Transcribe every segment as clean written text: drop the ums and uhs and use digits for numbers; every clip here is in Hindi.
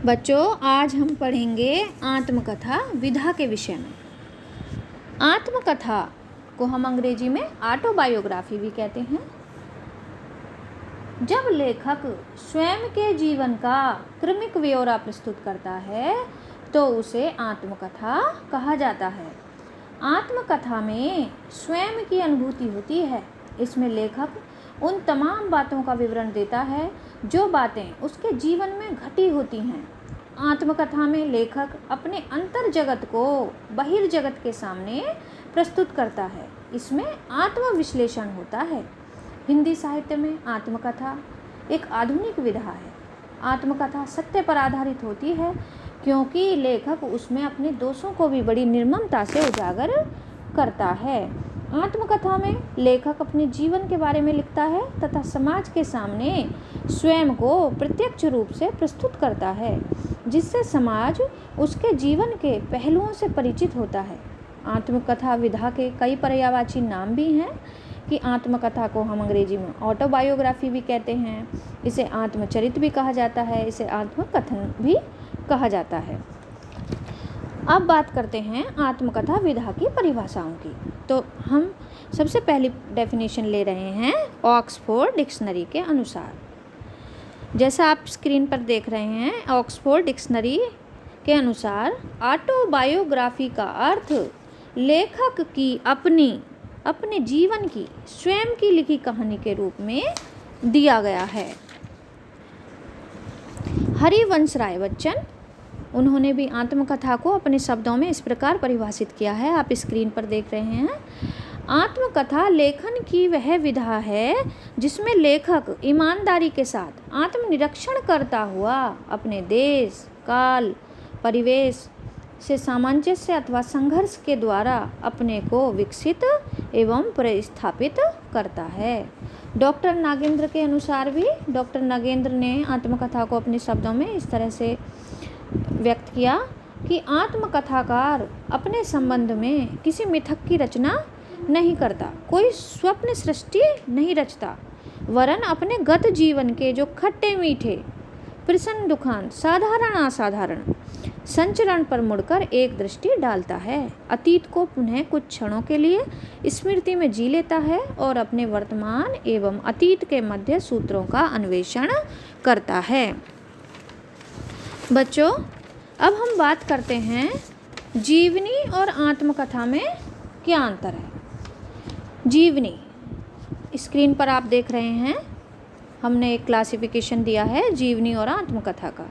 बच्चों, आज हम पढ़ेंगे आत्मकथा विधा के विषय में। आत्मकथा को हम अंग्रेजी में ऑटोबायोग्राफी भी कहते हैं। जब लेखक स्वयं के जीवन का क्रमिक ब्यौरा प्रस्तुत करता है तो उसे आत्मकथा कहा जाता है। आत्मकथा में स्वयं की अनुभूति होती है। इसमें लेखक उन तमाम बातों का विवरण देता है जो बातें उसके जीवन में घटी होती हैं। आत्मकथा में लेखक अपने अंतर जगत को बहिर्जगत के सामने प्रस्तुत करता है। इसमें आत्मविश्लेषण होता है। हिंदी साहित्य में आत्मकथा एक आधुनिक विधा है। आत्मकथा सत्य पर आधारित होती है क्योंकि लेखक उसमें अपने दोषों को भी बड़ी निर्ममता से उजागर करता है। आत्मकथा में लेखक अपने जीवन के बारे में लिखता है तथा समाज के सामने स्वयं को प्रत्यक्ष रूप से प्रस्तुत करता है, जिससे समाज उसके जीवन के पहलुओं से परिचित होता है। आत्मकथा विधा के कई पर्यायवाची नाम भी हैं कि आत्मकथा को हम अंग्रेजी में ऑटोबायोग्राफी भी कहते हैं, इसे आत्मचरित भी कहा जाता है, इसे आत्मकथन भी कहा जाता है। अब बात करते हैं आत्मकथा विधा की परिभाषाओं की। तो हम सबसे पहली डेफिनेशन ले रहे हैं ऑक्सफोर्ड डिक्शनरी के अनुसार। जैसा आप स्क्रीन पर देख रहे हैं, ऑक्सफोर्ड डिक्शनरी के अनुसार ऑटोबायोग्राफी का अर्थ लेखक की अपने जीवन की स्वयं की लिखी कहानी के रूप में दिया गया है। हरिवंश राय बच्चन, उन्होंने भी आत्मकथा को अपने शब्दों में इस प्रकार परिभाषित किया है, आप स्क्रीन पर देख रहे हैं। आत्मकथा लेखन की वह विधा है जिसमें लेखक ईमानदारी के साथ आत्मनिरीक्षण करता हुआ अपने देश, काल, परिवेश से सामंजस्य अथवा संघर्ष के द्वारा अपने को विकसित एवं प्रतिस्थापित करता है। डॉक्टर नागेंद्र के अनुसार भी डॉक्टर नागेंद्र ने आत्मकथा को अपने शब्दों में इस तरह से व्यक्त किया कि आत्मकथाकार अपने संबंध में किसी मिथक की रचना नहीं करता, कोई स्वप्न सृष्टि नहीं रचता, वरन अपने गत जीवन के जो खट्टे मीठे, प्रसन्न दुखान, साधारण असाधारण संचरण पर मुड़कर एक दृष्टि डालता है। अतीत को पुनः कुछ क्षणों के लिए स्मृति में जी लेता है और अपने वर्तमान एवं अतीत के मध्य सूत्रों का अन्वेषण करता है। बच्चों, अब हम बात करते हैं जीवनी और आत्मकथा में क्या अंतर है। जीवनी, स्क्रीन पर आप देख रहे हैं, हमने एक क्लासिफिकेशन दिया है जीवनी और आत्मकथा का।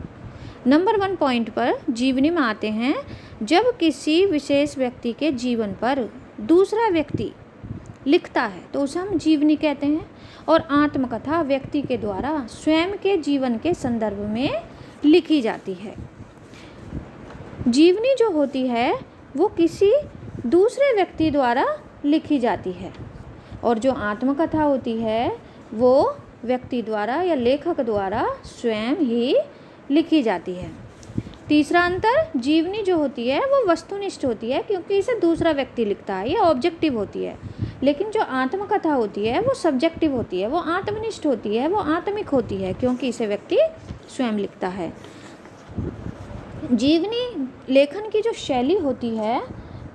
नंबर 1 पॉइंट पर जीवनी में आते हैं जब किसी विशेष व्यक्ति के जीवन पर दूसरा व्यक्ति लिखता है तो उसे हम जीवनी कहते हैं, और आत्मकथा व्यक्ति के द्वारा स्वयं के जीवन के संदर्भ में लिखी जाती है। जीवनी जो होती है वो किसी दूसरे व्यक्ति द्वारा लिखी जाती है, और जो आत्मकथा होती है वो व्यक्ति द्वारा या लेखक द्वारा स्वयं ही लिखी जाती है। तीसरा अंतर, जीवनी जो होती है वो वस्तुनिष्ठ होती है क्योंकि इसे दूसरा व्यक्ति लिखता है, ये ऑब्जेक्टिव होती है। लेकिन जो आत्मकथा होती है वो सब्जेक्टिव होती है, वो आत्मनिष्ठ होती है, वो आत्मिक होती है क्योंकि इसे व्यक्ति स्वयं लिखता है। जीवनी लेखन की जो शैली होती है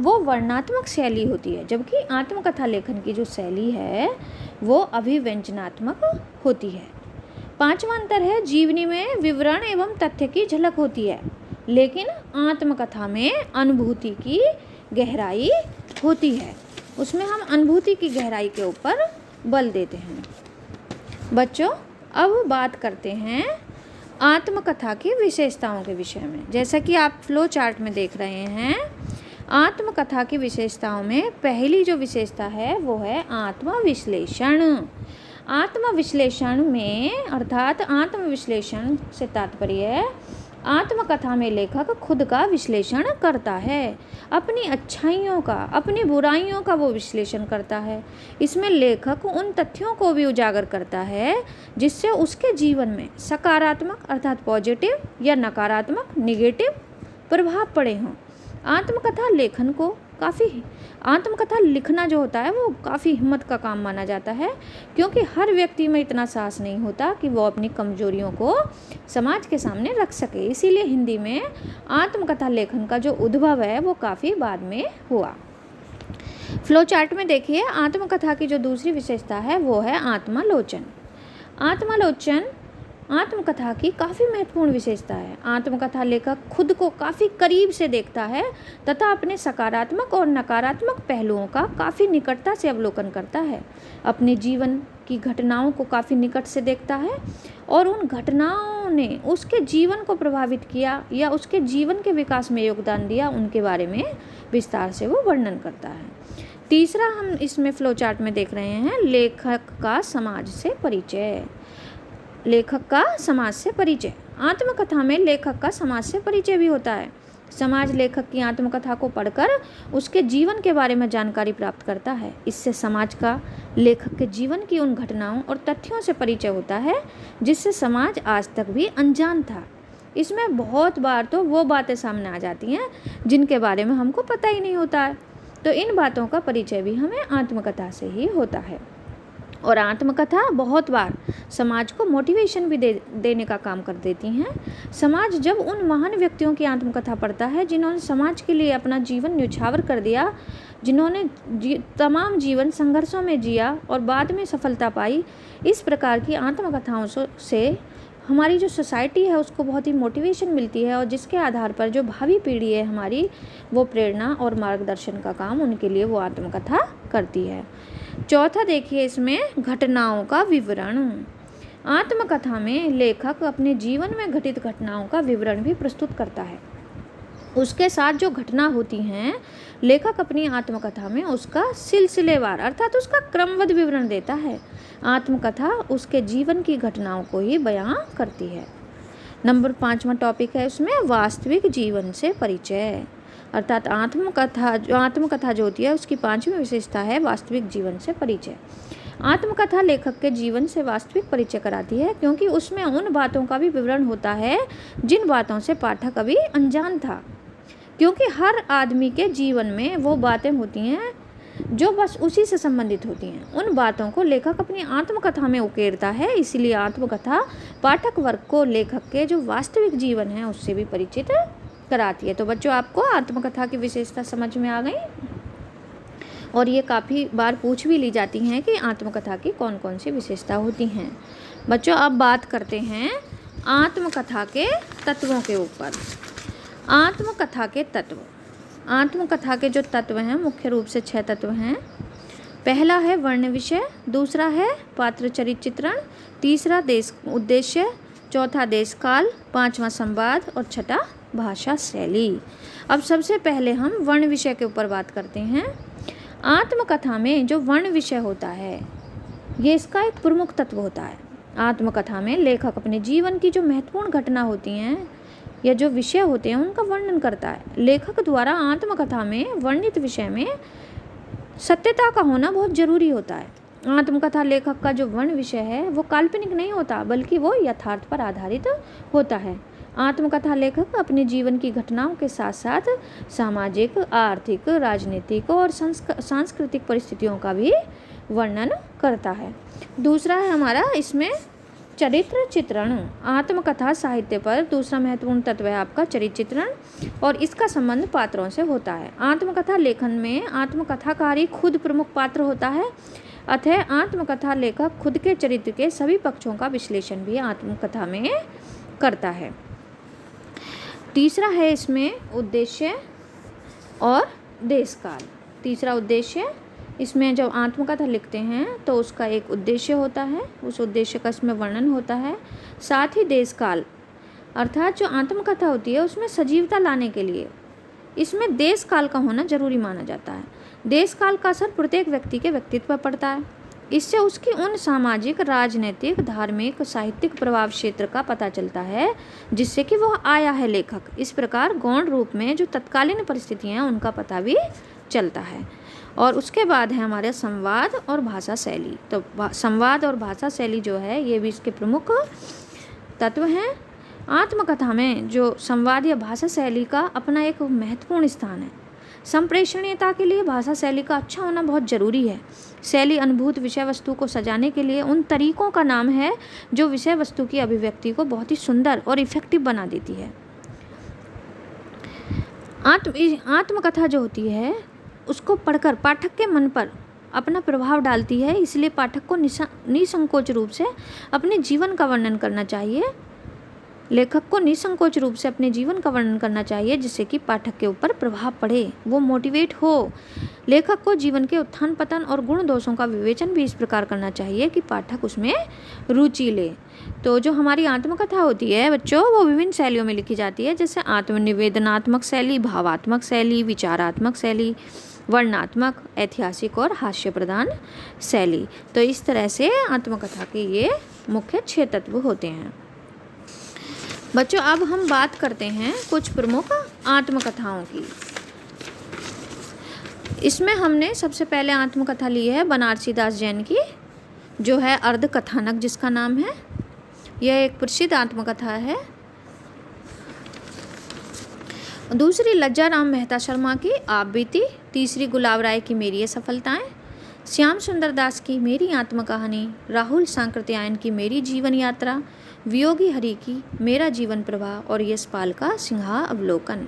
वो वर्णनात्मक शैली होती है, जबकि आत्मकथा लेखन की जो शैली है वो अभिव्यंजनात्मक होती है। पांचवा अंतर है, जीवनी में विवरण एवं तथ्य की झलक होती है, लेकिन आत्मकथा में अनुभूति की गहराई होती है। उसमें हम अनुभूति की गहराई के ऊपर बल देते हैं। बच्चों, अब बात करते हैं आत्मकथा की विशेषताओं के विषय में। जैसा कि आप फ्लो चार्ट में देख रहे हैं, आत्मकथा की विशेषताओं में पहली जो विशेषता है वो है आत्मविश्लेषण। आत्मविश्लेषण में अर्थात आत्मविश्लेषण से तात्पर्य है आत्मकथा में लेखक खुद का विश्लेषण करता है, अपनी अच्छाइयों का, अपनी बुराइयों का वो विश्लेषण करता है। इसमें लेखक उन तथ्यों को भी उजागर करता है जिससे उसके जीवन में सकारात्मक अर्थात पॉजिटिव या नकारात्मक निगेटिव प्रभाव पड़े हों। आत्मकथा लेखन को काफ़ी आत्मकथा लिखना जो होता है वो काफ़ी हिम्मत का काम माना जाता है, क्योंकि हर व्यक्ति में इतना साहस नहीं होता कि वो अपनी कमजोरियों को समाज के सामने रख सके। इसीलिए हिंदी में आत्मकथा लेखन का जो उद्भव है वो काफ़ी बाद में हुआ। फ्लो चार्ट में देखिए, आत्मकथा की जो दूसरी विशेषता है वो है आत्मालोचन। आत्मालोचन आत्मकथा की काफ़ी महत्वपूर्ण विशेषता है। आत्मकथा लेखक खुद को काफ़ी करीब से देखता है तथा अपने सकारात्मक और नकारात्मक पहलुओं का काफ़ी निकटता से अवलोकन करता है। अपने जीवन की घटनाओं को काफ़ी निकट से देखता है और उन घटनाओं ने उसके जीवन को प्रभावित किया या उसके जीवन के विकास में योगदान दिया, उनके बारे में विस्तार से वो वर्णन करता है। तीसरा हम इसमें फ्लो चार्ट में देख रहे हैं लेखक का समाज से परिचय। लेखक का समाज से परिचय, आत्मकथा में लेखक का समाज से परिचय भी होता है। समाज लेखक की आत्मकथा को पढ़कर उसके जीवन के बारे में जानकारी प्राप्त करता है। इससे समाज का लेखक के जीवन की उन घटनाओं और तथ्यों से परिचय होता है जिससे समाज आज तक भी अनजान था। इसमें बहुत बार तो वो बातें सामने आ जाती हैं जिनके बारे में हमको पता ही नहीं होता है, तो इन बातों का परिचय भी हमें आत्मकथा से ही होता है। और आत्मकथा बहुत बार समाज को मोटिवेशन भी देने का काम कर देती हैं। समाज जब उन महान व्यक्तियों की आत्मकथा पढ़ता है जिन्होंने समाज के लिए अपना जीवन न्यौछावर कर दिया, जिन्होंने तमाम जीवन संघर्षों में जिया और बाद में सफलता पाई, इस प्रकार की आत्मकथाओं से हमारी जो सोसाइटी है उसको बहुत ही मोटिवेशन मिलती है और जिसके आधार पर जो भावी पीढ़ी है हमारी, वो प्रेरणा और मार्गदर्शन का काम उनके लिए वो आत्मकथा करती है। चौथा देखिए, इसमें घटनाओं का विवरण। आत्मकथा में लेखक अपने जीवन में घटित घटनाओं का विवरण भी प्रस्तुत करता है। उसके साथ जो घटना होती हैं, लेखक अपनी आत्मकथा में उसका सिलसिलेवार अर्थात उसका क्रमबद्ध विवरण देता है। आत्मकथा उसके जीवन की घटनाओं को ही बयां करती है। नंबर 5वां टॉपिक है उसमें वास्तविक जीवन से परिचय, अर्थात आत्मकथा जो होती है उसकी 5वीं विशेषता है वास्तविक जीवन से परिचय। आत्मकथा लेखक के जीवन से वास्तविक परिचय कराती है, क्योंकि उसमें उन बातों का भी विवरण होता है जिन बातों से पाठक अभी अनजान था, क्योंकि हर आदमी के जीवन में वो बातें होती हैं जो बस उसी से संबंधित होती हैं। उन बातों को लेखक अपनी आत्मकथा में उकेरता है। इसीलिए आत्मकथा पाठक वर्ग को लेखक के जो वास्तविक जीवन है उससे भी परिचित कराती है। तो बच्चों, आपको आत्मकथा की विशेषता समझ में आ गई, और ये काफ़ी बार पूछ भी ली जाती हैं कि आत्मकथा की कौन कौन सी विशेषता होती हैं। बच्चों, अब बात करते हैं आत्मकथा के तत्वों के ऊपर। आत्मकथा के तत्व, आत्मकथा के जो तत्व हैं मुख्य रूप से 6 तत्व हैं। पहला है वर्ण विषय, दूसरा है पात्र चरित्र चित्रण, तीसरा देश उद्देश्य, चौथा देश काल, 5वां संवाद और छठा भाषा शैली। अब सबसे पहले हम वर्ण विषय के ऊपर बात करते हैं। आत्मकथा में जो वर्ण विषय होता है ये इसका एक प्रमुख तत्व होता है। आत्मकथा में लेखक अपने जीवन की जो महत्वपूर्ण घटना होती हैं या जो विषय होते हैं उनका वर्णन करता है। लेखक द्वारा आत्मकथा में वर्णित विषय में सत्यता का होना बहुत जरूरी होता है। आत्मकथा लेखक का जो वर्ण विषय है वो काल्पनिक नहीं होता, बल्कि वो यथार्थ पर आधारित होता है। आत्मकथा लेखक अपने जीवन की घटनाओं के साथ साथ सामाजिक, आर्थिक, राजनीतिक और सांस्कृतिक परिस्थितियों का भी वर्णन करता है। दूसरा है हमारा इसमें चरित्र चित्रण। आत्मकथा साहित्य पर दूसरा महत्वपूर्ण तत्व है आपका चरित्र चित्रण, और इसका संबंध पात्रों से होता है। आत्मकथा लेखन में आत्मकथाकार ही खुद प्रमुख पात्र होता है, अतः आत्मकथा लेखक खुद के चरित्र के सभी पक्षों का विश्लेषण भी आत्मकथा में करता है। तीसरा है इसमें उद्देश्य और देशकाल। तीसरा उद्देश्य, इसमें जब आत्मकथा लिखते हैं तो उसका एक उद्देश्य होता है, उस उद्देश्य का इसमें वर्णन होता है। साथ ही देशकाल, अर्थात जो आत्मकथा होती है उसमें सजीवता लाने के लिए इसमें देशकाल का होना जरूरी माना जाता है। देशकाल का असर प्रत्येक व्यक्ति के व्यक्तित्व पर पड़ता है। इससे उसकी उन सामाजिक, राजनीतिक, धार्मिक, साहित्यिक प्रभाव क्षेत्र का पता चलता है जिससे कि वह आया है लेखक। इस प्रकार गौण रूप में जो तत्कालीन परिस्थितियाँ हैं उनका पता भी चलता है। और उसके बाद है हमारे संवाद और भाषा शैली। तो संवाद और भाषा शैली जो है ये भी इसके प्रमुख तत्व हैं। आत्मकथा में जो संवाद या भाषा शैली का अपना एक महत्वपूर्ण स्थान है। संप्रेषणीयता के लिए भाषा शैली का अच्छा होना बहुत ज़रूरी है। शैली अनुभूत विषय वस्तु को सजाने के लिए उन तरीकों का नाम है जो विषय वस्तु की अभिव्यक्ति को बहुत ही सुंदर और इफ़ेक्टिव बना देती है। आत्मकथा जो होती है उसको पढ़कर पाठक के मन पर अपना प्रभाव डालती है, इसलिए पाठक को निसंकोच रूप से अपने जीवन का वर्णन करना चाहिए। लेखक को निसंकोच रूप से अपने जीवन का वर्णन करना चाहिए जिससे कि पाठक के ऊपर प्रभाव पड़े, वो मोटिवेट हो। लेखक को जीवन के उत्थान पतन और गुण दोषों का विवेचन भी इस प्रकार करना चाहिए कि पाठक उसमें रुचि ले। तो जो हमारी आत्मकथा होती है बच्चों, वो विभिन्न शैलियों में लिखी जाती है, जैसे आत्मनिवेदनात्मक शैली, भावात्मक शैली, विचारात्मक शैली, वर्णनात्मक, ऐतिहासिक और हास्य प्रधान शैली। तो इस तरह से आत्मकथा के ये मुख्य 6 तत्व होते हैं। बच्चों अब हम बात करते हैं कुछ प्रमुख आत्मकथाओं की। इसमें हमने सबसे पहले आत्मकथा ली है बनारसी दास जैन की, जो है अर्ध कथानक जिसका नाम है। यह एक प्रसिद्ध आत्मकथा है। दूसरी लज्जा राम मेहता शर्मा की आप बीती, तीसरी गुलाब राय की मेरी ये सफलताएं, श्याम सुंदर दास की मेरी आत्मकहानी, राहुल सांकृत्यायन की मेरी जीवन यात्रा, वियोगी हरि की मेरा जीवन प्रवाह और यशपाल का सिंहा अवलोकन।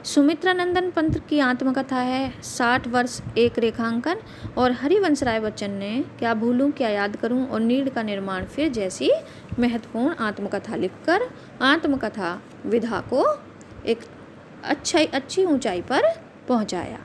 सुमित्रा नंदन पंत की आत्मकथा है 60 वर्ष एक रेखांकन, और हरिवंश राय बच्चन ने क्या भूलूं क्या याद करूं और नीड़ का निर्माण फिर जैसी महत्वपूर्ण आत्मकथा लिखकर आत्मकथा विधा को एक अच्छी ऊंचाई पर पहुंचाया।